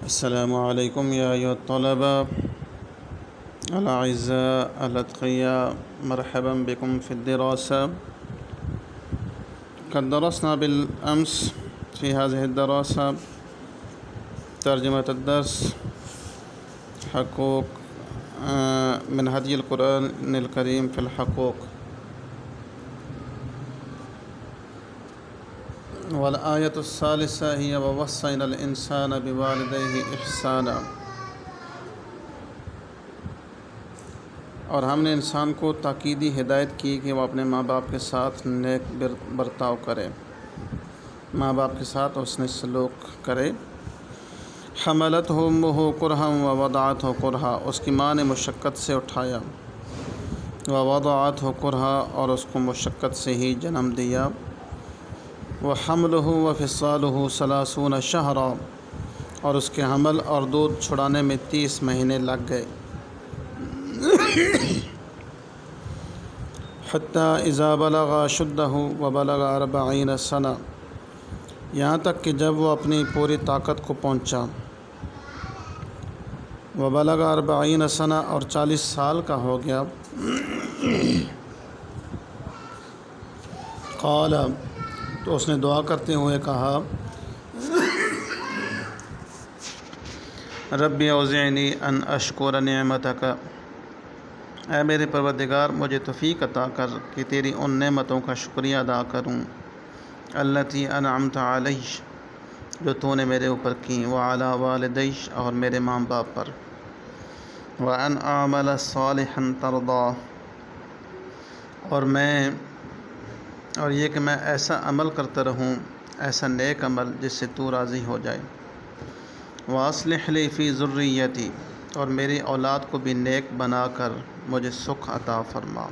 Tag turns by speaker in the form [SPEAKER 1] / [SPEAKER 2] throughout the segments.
[SPEAKER 1] السلام علیکم یا ایھا الطلباء الأعزاء الأتقياء، مرحبا بكم في الدراسة. قد درسنا بالأمس في هذه الدراسة ترجمة الدرس حقوق من هدي القرآن الكريم في الحقوق، والآية الثالثة هي ووصينا الإنسان بوالديه إحسانا. اور ہم نے انسان کو تاکیدی ہدایت کی کہ وہ اپنے ماں باپ کے ساتھ نیک برتاؤ کرے، ماں باپ کے ساتھ حسن سلوک کرے. حملتہ امہ کرہا ووضعتہ کرہا، اس کی ماں نے مشقت سے اٹھایا، ووضعتہ کرہا، اور اس کو مشقت سے ہی جنم دیا. وحملہ وفصالہ ثلاثون شہرا، اور اس کے حمل اور دودھ چھڑانے میں 30 مہینے لگ گئے. حتی اذا بلغ اشدہ وبلغ 40 سنہ، یہاں تک کہ جب وہ اپنی پوری طاقت کو پہنچا. وبلغ 40 سنہ، اور 40 سال کا ہو گیا. قال، تو اس نے دعا کرتے ہوئے کہا، رب اوزعنی ان اشکر نعمتک، اے میرے پروردگار مجھے توفیق عطا کر کہ تیری ان نعمتوں کا شکریہ ادا کروں. التی انعمت علی، جو تو نے میرے اوپر کی. وعلی والدی، اور میرے ماں باپ پر. وان اعمل صالحا ترضا، اور یہ کہ میں ایسا عمل کرتا رہوں، ایسا نیک عمل جس سے تو راضی ہو جائے. واصلح لی فی ذریتی، اور میری اولاد کو بھی نیک بنا کر مجھے سکھ عطا فرما.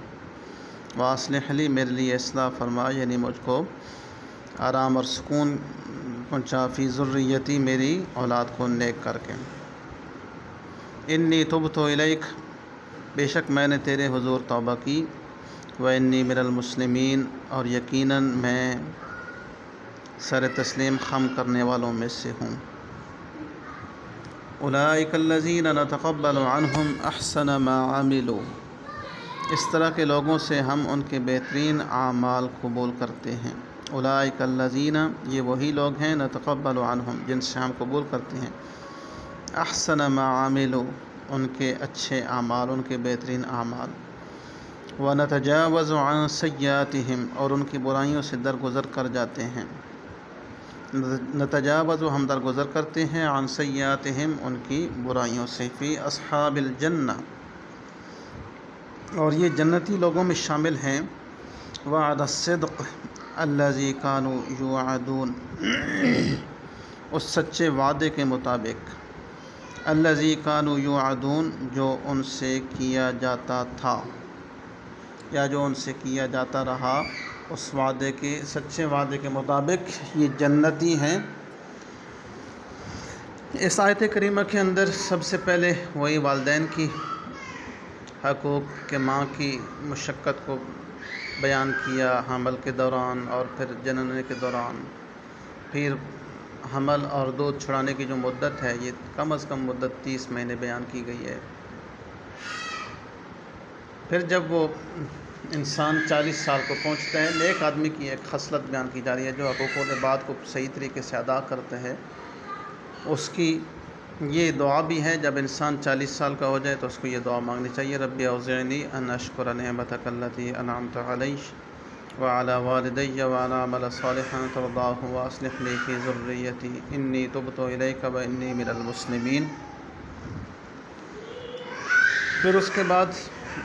[SPEAKER 1] واصلح لی، میرے لیے اصلاح فرما، یعنی مجھ کو آرام اور سکون پہنچا. فی ذریتی، میری اولاد کو نیک کر کے. انی تبت الیک، بے شک میں نے تیرے حضور توبہ کی. وانی من المسلمین، اور یقیناً میں سر تسلیم خم کرنے والوں میں سے ہوں. اولئک الذین نتقبل عنہم احسن ما عملوا، اس طرح کے لوگوں سے ہم ان کے بہترین اعمال قبول کرتے ہیں. اولئک الذین، یہ وہی لوگ ہیں، نتقبل عنہم، جن سے ہم قبول کرتے ہیں. احسن ما عملوا، ان کے اچھے اعمال، ان کے بہترین اعمال. ونتجاوز عن سیئاتہم، اور ان کی برائیوں سے درگزر کر جاتے ہیں. نتجاوز، ہم درگزر کرتے ہیں. عن سیئاتہم، ان کی برائیوں سے. فی اصحاب الجنہ، اور یہ جنتی لوگوں میں شامل ہیں. وعد الصدق الذی کانوا یوعدون، اس سچے وعدے کے مطابق. الذی کانوا یوعدون، جو ان سے کیا جاتا تھا یا جو ان سے کیا جاتا رہا، اس وعدے کے، سچے وعدے کے مطابق یہ جنتی ہیں. اس آیت کریمہ کے اندر سب سے پہلے وہی والدین کی حقوق کہ ماں کی مشقت کو بیان کیا، حمل کے دوران اور پھر جننے کے دوران. پھر حمل اور دودھ چھڑانے کی جو مدت ہے، یہ کم از کم مدت 30 مہینے بیان کی گئی ہے. پھر جب وہ انسان 40 سال کو پہنچتا ہے، نیک آدمی کی ایک خصلت بیان کی جا رہی ہے جو حقوق العباد کو صحیح طریقے سے ادا کرتا ہے. اس کی یہ دعا بھی ہے، جب انسان 40 سال کا ہو جائے تو اس کو یہ دعا مانگنی چاہیے، رب اوزعنی ان اشکر نعمتک التی انعمت علی وعلی والدی وان اعمل صالحا ترضاہ واصلح لی فی ذریتی انی تبت الیک وانی من المسلمین. پھر اس کے بعد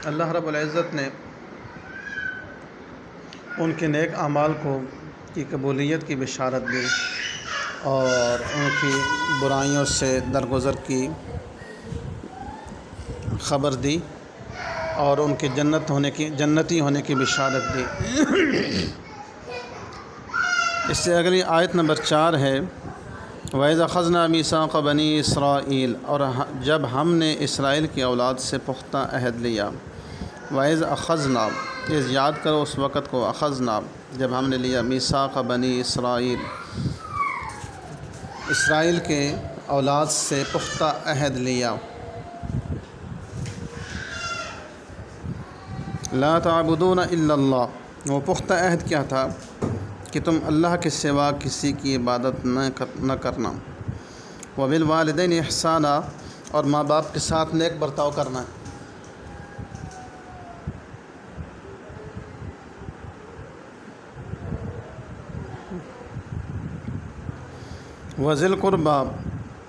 [SPEAKER 1] اللہ رب العزت نے ان کے نیک اعمال کی قبولیت کی بشارت دی، اور ان کی برائیوں سے درگزر کی خبر دی، اور ان کے جنتی ہونے کی بشارت دی. اس سے اگلی آیت نمبر 4 ہے، وَإِذْ أَخَذْنَا مِيثَاقَ بَنِي إِسْرَائِيلَ، اور جب ہم نے اسرائیل کی اولاد سے پختہ عہد لیا. وَإِذْ أَخَذْنَا، اس یاد کرو اس وقت کو. أَخَذْنَا، جب ہم نے لیا. مِيثَاقَ بَنِي إِسْرَائِيلَ، اسرائیل کے اولاد سے پختہ عہد لیا۔ لا تعبدون الا اللہ، وہ پختہ عہد کیا تھا کہ تم اللہ کے سوا کسی کی عبادت نہ کرنا۔ وبالوالدین احسانا، اور ماں باپ کے ساتھ نیک برتاؤ کرنا ہے۔ وذی القربیٰ،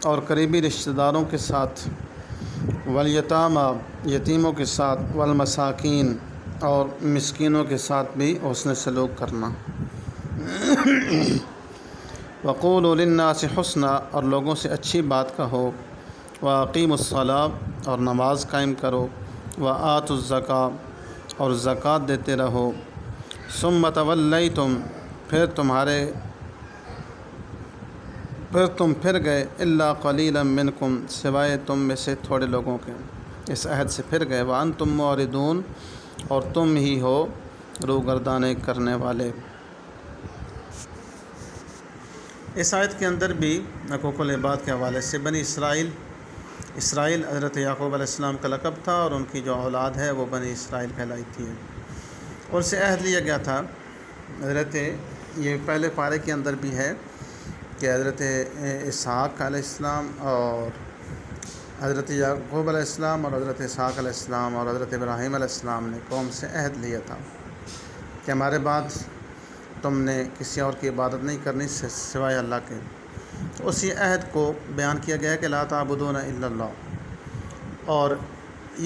[SPEAKER 1] اور قریبی رشتہ داروں کے ساتھ، والیتامیٰ، یتیموں کے ساتھ، والمساکین، اور مسکینوں کے ساتھ بھی حسن سلوک کرنا۔ وقولوا للناس حسنا، اور لوگوں سے اچھی بات کہو۔ واقیموا الصلاۃ، اور نماز قائم کرو۔ وآتوا الزکاۃ، اور زکوٰۃ دیتے رہو۔ ثم تولیتم، پھر تم پھر گئے، الا قلیلا منکم، سوائے تم میں سے تھوڑے لوگوں کے، اس عہد سے پھر گئے۔ وانتم معرضون، اور تم ہی ہو روگردانی کرنے والے۔ اس آیت کے اندر بھی حقوق العباد کے حوالے سے بنی اسرائیل حضرت یعقوب علیہ السلام کا لقب تھا، اور ان کی جو اولاد ہے وہ بنی اسرائیل کہلائی تھی۔ ان سے عہد لیا گیا تھا۔ یہ پہلے پارے کے اندر بھی ہے کہ حضرت اسحاق علیہ السلام اور حضرت یعقوب علیہ السلام اور حضرت اسحاق علیہ السلام اور حضرت ابراہیم علیہ السلام نے قوم سے عہد لیا تھا کہ ہمارے بعد تم نے کسی اور کی عبادت نہیں کرنی سوائے اللہ کے۔ اسی عہد کو بیان کیا گیا ہے کہ لا تعبدون الا اللہ، اور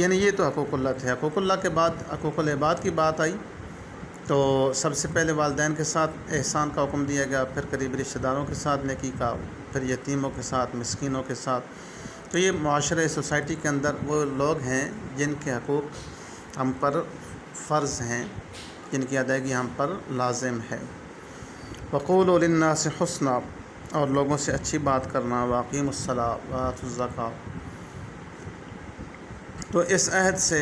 [SPEAKER 1] یعنی یہ تو حقوق اللہ تھے۔ حقوق اللہ کے بعد حقوق العباد کی بات آئی تو سب سے پہلے والدین کے ساتھ احسان کا حکم دیا گیا، پھر قریبی رشتہ داروں کے ساتھ نیکی کا، پھر یتیموں کے ساتھ، مسکینوں کے ساتھ۔ تو یہ معاشرے سوسائٹی کے اندر وہ لوگ ہیں جن کے حقوق ہم پر فرض ہیں، جن کی ادائیگی ہم پر لازم ہے۔ وقولوا للناس حسنا، اور لوگوں سے اچھی بات کرنا۔ واقیموا الصلاۃ وآتوا الزکاۃ۔ تو اس عہد سے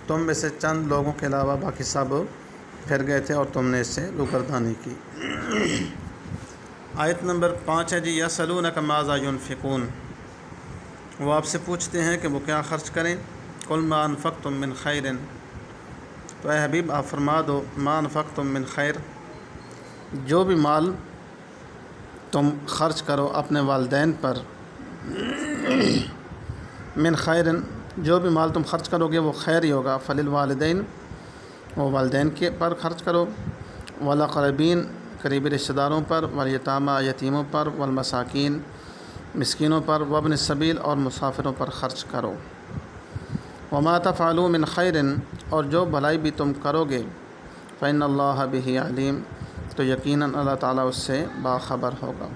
[SPEAKER 1] تم میں سے چند لوگوں کے علاوہ باقی سب پھر گئے تھے اور تم نے اس سے روگردانی کی۔ آیت نمبر 5 ہے جی، یسألونک ماذا ينفقون، وہ آپ سے پوچھتے ہیں کہ وہ کیا خرچ کریں۔ قل ما انفقتم من خیر، تو اے حبیب آپ فرما دو، ما انفقتم من خیر، جو بھی مال تم خرچ کرو اپنے والدین پر، من خیر، جو بھی مال تم خرچ کرو گے وہ خیر ہی ہوگا، فللوالدین، وہ والدین کے پر خرچ کرو، والاقربین، قریبی رشتہ داروں پر، والیتامیٰ، یتیموں پر، والمساکین، مسکینوں پر، وابن السبیل، اور مسافروں پر خرچ کرو۔ وما تفعلوا من خیر، اور جو بھلائی بھی تم کرو گے، فإن اللہ بہ علیم، تو یقیناً اللہ تعالیٰ اس سے باخبر ہوگا۔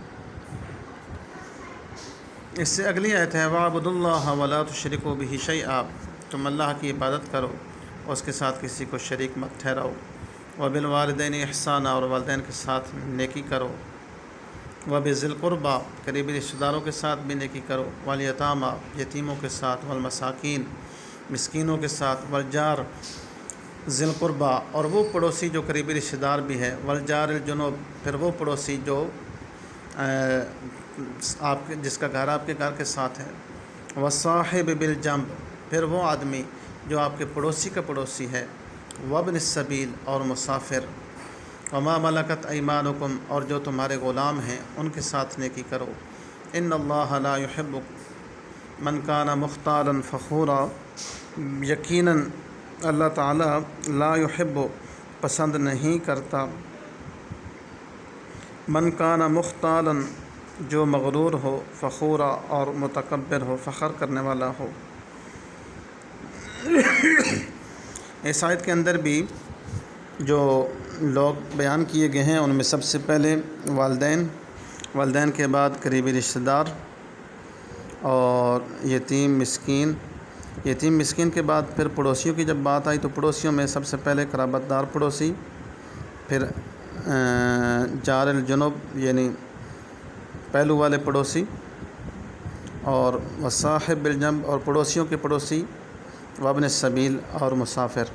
[SPEAKER 1] اس سے اگلی آیت ہے، وَاعْبُدُوا اللَّهَ وَلَا تُشْرِكُوا بِهِ شَيْئًا، تم اللہ کی عبادت کرو اور اس کے ساتھ کسی کو شریک مت ٹھہراؤ۔ وَبِالْوَالِدَيْنِ إِحْسَانًا، اور والدین کے ساتھ نیکی کرو۔ وَبِذِي الْقُرْبَىٰ، قریبی رشتہ داروں کے ساتھ بھی نیکی کرو۔ وَالْيَتَامَىٰ، یتیموں کے ساتھ۔ وَالْمَسَاکِین، مسکینوں کے ساتھ۔ وَالْجَارِ ذِي الْقُرْبَىٰ، اور وہ پڑوسی جو قریبی رشتہ دار بھی ہے۔ وَالْجَارِ الْجُنُوبِ، پھر وہ پڑوسی جو جس کا گھر آپ کے گھر کے ساتھ ہے۔ وَالصَّاحِبِ بِالْجَنبِ، پھر وہ آدمی جو آپ کے پڑوسی کا پڑوسی ہے۔ وابن السبیل، اور مسافر۔ وما ملکت ایمانکم، اور جو تمہارے غلام ہیں ان کے ساتھ نیکی کرو۔ ان اللہ لا يحب من کان مختالا فخورا، یقیناً اللہ تعالیٰ لا يحب، پسند نہیں کرتا، من کان مختالا، جو مغرور ہو، فخورا، اور متکبر ہو، فخر کرنے والا ہو۔ اس آیت کے اندر بھی جو لوگ بیان کیے گئے ہیں ان میں سب سے پہلے والدین کے بعد قریبی رشتہ دار، اور یتیم مسکین کے بعد پھر پڑوسیوں کی جب بات آئی تو پڑوسیوں میں سب سے پہلے قرابت دار پڑوسی، پھر جار الجنوب یعنی پہلو والے پڑوسی، اور وصاحب بالجنب، اور پڑوسیوں کے پڑوسی، وابن السبیل، اور مسافر۔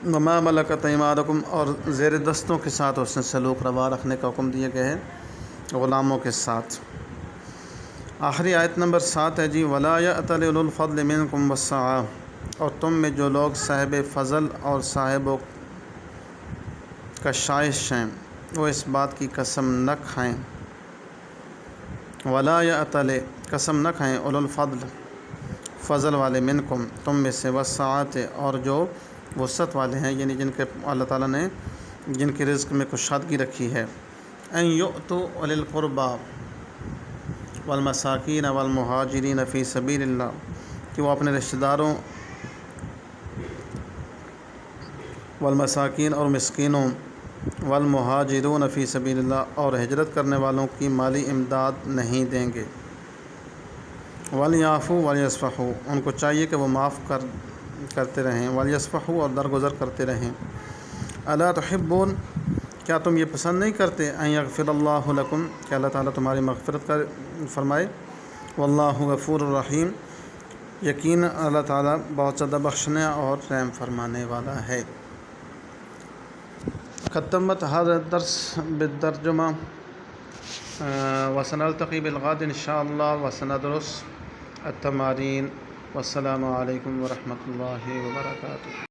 [SPEAKER 1] وما ملکت ایمانکم، اور زیر دستوں کے ساتھ اس نے سلوک روا رکھنے کا حکم دیا گیا ہے۔ غلاموں کے ساتھ۔ آخری آیت نمبر 7 ہے جی، وَلَا يَأْتَلِ أُولُو الْفَضْلِ مِنْكُمْ وَالسَّعَةِ، اور تم میں جو لوگ صاحب فضل اور صاحب کشائش ہیں وہ اس بات کی قسم نہ کھائیں، وَلَا يَأْتَلِ قسم نہ کھائیں، اولو الفضل فضل والے منکم تم میں سے، والسعة اور جو وسعت والے ہیں، یعنی جن کے اللہ تعالیٰ نے جن کے رزق میں کشادگی رکھی ہے، ان یؤتوا اولی القربی والمساکین والمہاجرین فی سبیل اللہ، کہ وہ اپنے رشتہ داروں والمساکین اور مسکینوں، والمہاجرون فی سبیل اللہ اور ہجرت کرنے والوں کی مالی امداد نہیں دیں گے، ولیعفوا ولیصفحوا ان کو چاہیے کہ وہ معاف کرتے رہیں، ولیصفحوا اور درگزر کرتے رہیں، الا تحبون کیا تم یہ پسند نہیں کرتے، ان یغفر اللہ لکم کہ اللہ تعالیٰ تمہاری مغفرت فرمائے، واللہ غفور الرحیم یقین اللہ تعالیٰ بہت زیادہ بخشنے اور رحم فرمانے والا ہے۔ ختمت هذا الدرس بالترجمة، وسنلتقي بالغد إن شاء الله وسندرس التمارين، والسلام عليكم ورحمة الله وبركاته۔